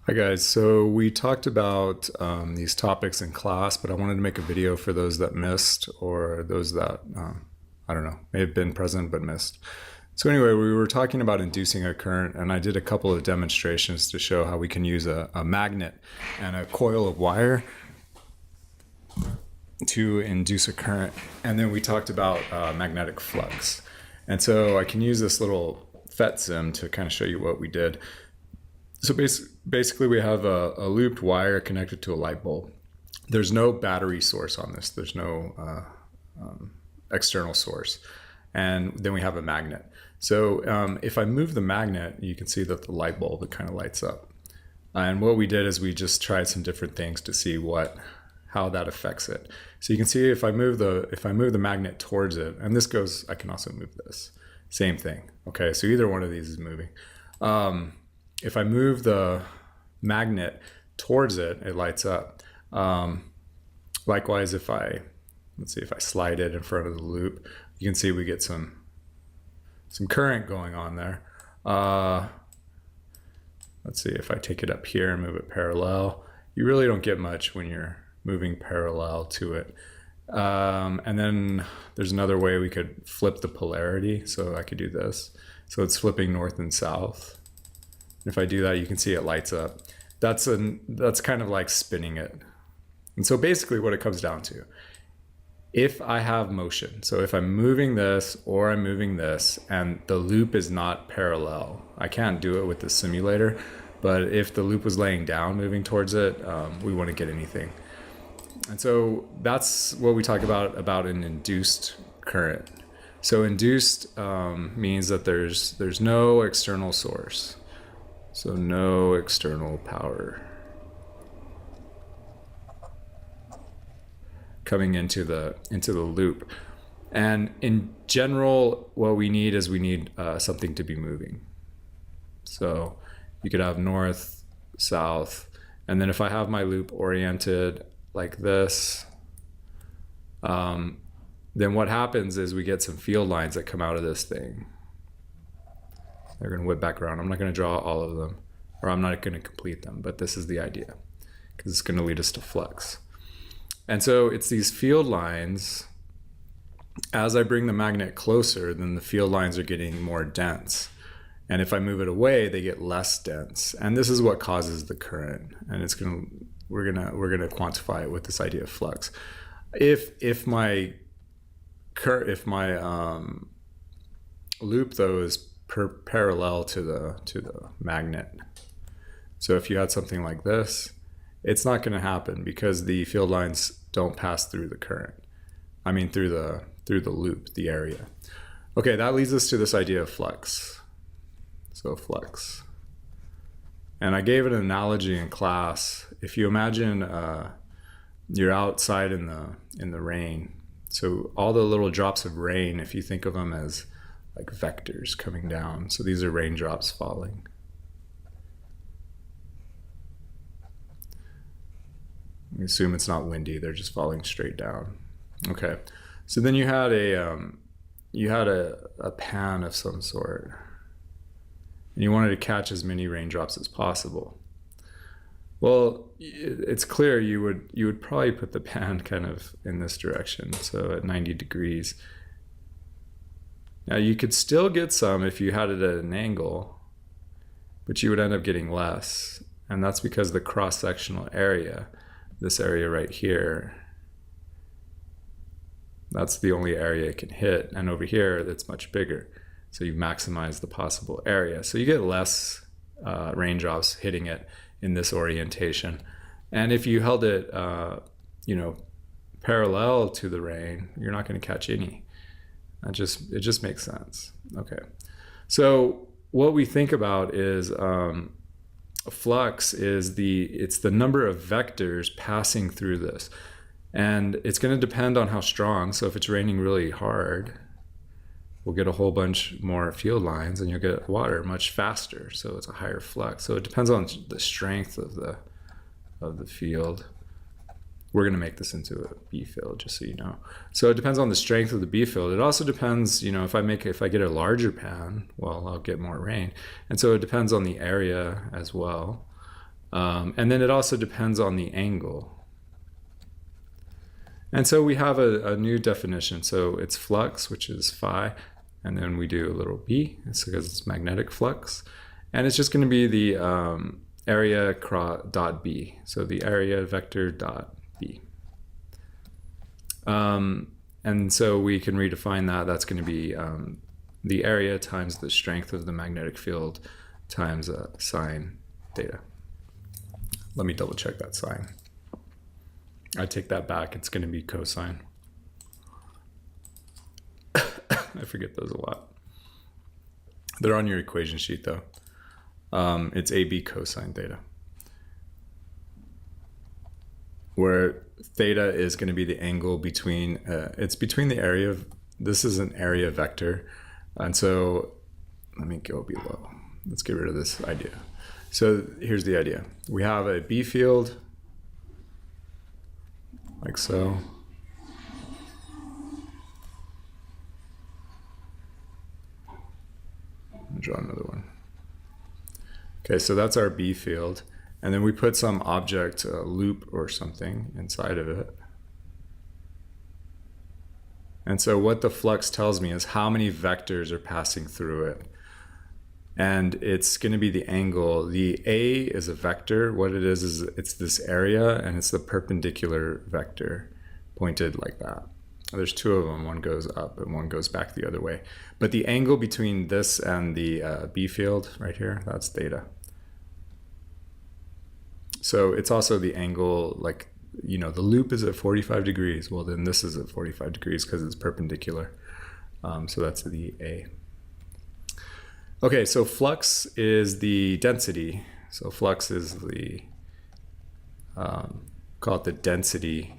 Hi guys, so we talked about these topics in class, but I wanted to make a video for those that missed or those that, I don't know, may have been present but missed. So anyway, we were talking about inducing a current, and I did a couple of demonstrations to show how we can use a magnet and a coil of wire to induce a current. And then we talked about magnetic flux. And so I can use this little FET sim to kind of show you what we did. So basically we have a looped wire connected to a light bulb. There's no battery source on this. There's no external source. And then we have a magnet. So if I move the magnet, you can see that the light bulb, it kind of lights up. And what we did is we just tried some different things to see how that affects it. So you can see if I move the magnet towards it, and this goes, I can also move this. Same thing. Okay, so either one of these is moving. If I move the magnet towards it, it lights up. Likewise, let's see, if I slide it in front of the loop, you can see we get some current going on there. Let's see, if I take it up here and move it parallel, you really don't get much when you're moving parallel to it. And then there's another way we could flip the polarity. So I could do this. So it's flipping north and south. If I do that, you can see it lights up. That's kind of like spinning it. And so basically what it comes down to, if I have motion, so if I'm moving this or I'm moving this and the loop is not parallel, I can't do it with the simulator, but if the loop was laying down, moving towards it, we wouldn't get anything. And so that's what we talk about an induced current. So induced means that there's no external source. So no external power coming into the loop. And in general, what we need is something to be moving. So you could have north, south, and then if I have my loop oriented like this, then what happens is we get some field lines that come out of this thing. They're going to whip back around. I'm not going to draw all of them, or I'm not going to complete them, but this is the idea, because it's going to lead us to flux. And so it's these field lines. As I bring the magnet closer, then the field lines are getting more dense. And if I move it away, they get less dense. And this is what causes the current. And we're gonna quantify it with this idea of flux. If my loop though is parallel to the magnet. So if you had something like this, it's not going to happen because the field lines don't pass through the current. I mean through the loop, the area. Okay, that leads us to this idea of flux. So flux. And I gave an analogy in class. If you imagine you're outside in the rain. So all the little drops of rain, if you think of them as like vectors coming down. So these are raindrops falling. We assume it's not windy, they're just falling straight down. Okay, so then you had a pan of some sort, and you wanted to catch as many raindrops as possible. Well, it's clear you would probably put the pan kind of in this direction, so at 90 degrees. Now you could still get some if you had it at an angle, but you would end up getting less. And that's because the cross-sectional area, this area right here, that's the only area it can hit. And over here, it's much bigger. So you maximize the possible area. So you get less raindrops hitting it in this orientation. And if you held it, parallel to the rain, you're not going to catch any. It just makes sense. Okay, so what we think about is flux is it's the number of vectors passing through this, and it's going to depend on how strong. So if it's raining really hard, we'll get a whole bunch more field lines, and you'll get water much faster. So it's a higher flux. So it depends on the strength of the field. We're going to make this into a B field, just so you know. So it depends on the strength of the B field. It also depends, if I get a larger pan, well, I'll get more rain. And so it depends on the area as well. And then it also depends on the angle. And so we have a new definition. So it's flux, which is phi, and then we do a little b. It's because it's magnetic flux. And it's just going to be the area dot b. So the area vector dot b. And so we can redefine that. That's going to be the area times the strength of the magnetic field times sine theta. Let me double check that sign. I take that back. It's going to be cosine. I forget those a lot. They're on your equation sheet, though. It's AB cosine theta, where theta is going to be the angle between, it's between the area of, this is an area vector. And so let me go below. Let's get rid of this idea. So here's the idea. We have a B field, like so. I'll draw another one. Okay, so that's our B field. And then we put some object, a loop or something, inside of it. And so what the flux tells me is how many vectors are passing through it. And it's going to be the angle. The A is a vector. What it is it's this area, and it's the perpendicular vector pointed like that. There's two of them. One goes up and one goes back the other way. But the angle between this and the B field right here, that's theta. So it's also the angle, like, you know, the loop is at 45 degrees. Well, then this is at 45 degrees because it's perpendicular. So that's the A. Okay, so flux is the density. So flux is the, call it the density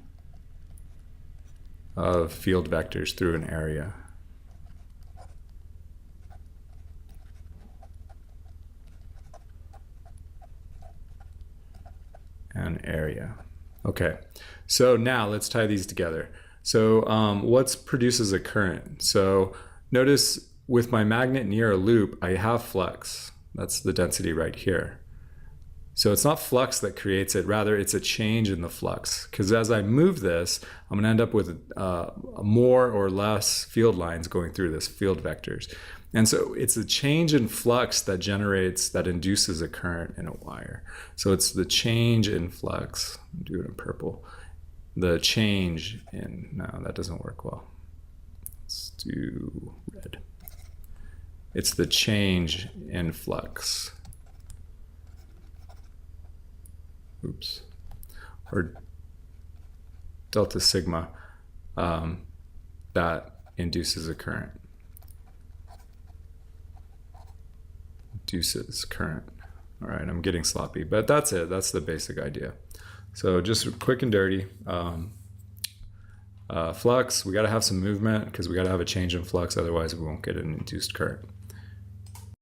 of field vectors through an area. An area. Okay, so now let's tie these together. So what produces a current? So notice with my magnet near a loop, I have flux. That's the density right here. So it's not flux that creates it, rather it's a change in the flux. Because as I move this, I'm going to end up with more or less field lines going through this, field vectors. And so it's a change in flux that induces a current in a wire. So it's the change in flux. I'll do it in purple. The change in, no, that doesn't work well. Let's do red. It's the change in flux. Oops. Or delta sigma that induces a current. Induces current. All right, I'm getting sloppy, but that's it. That's the basic idea. So just quick and dirty. Flux, we got to have some movement because we got to have a change in flux, otherwise we won't get an induced current.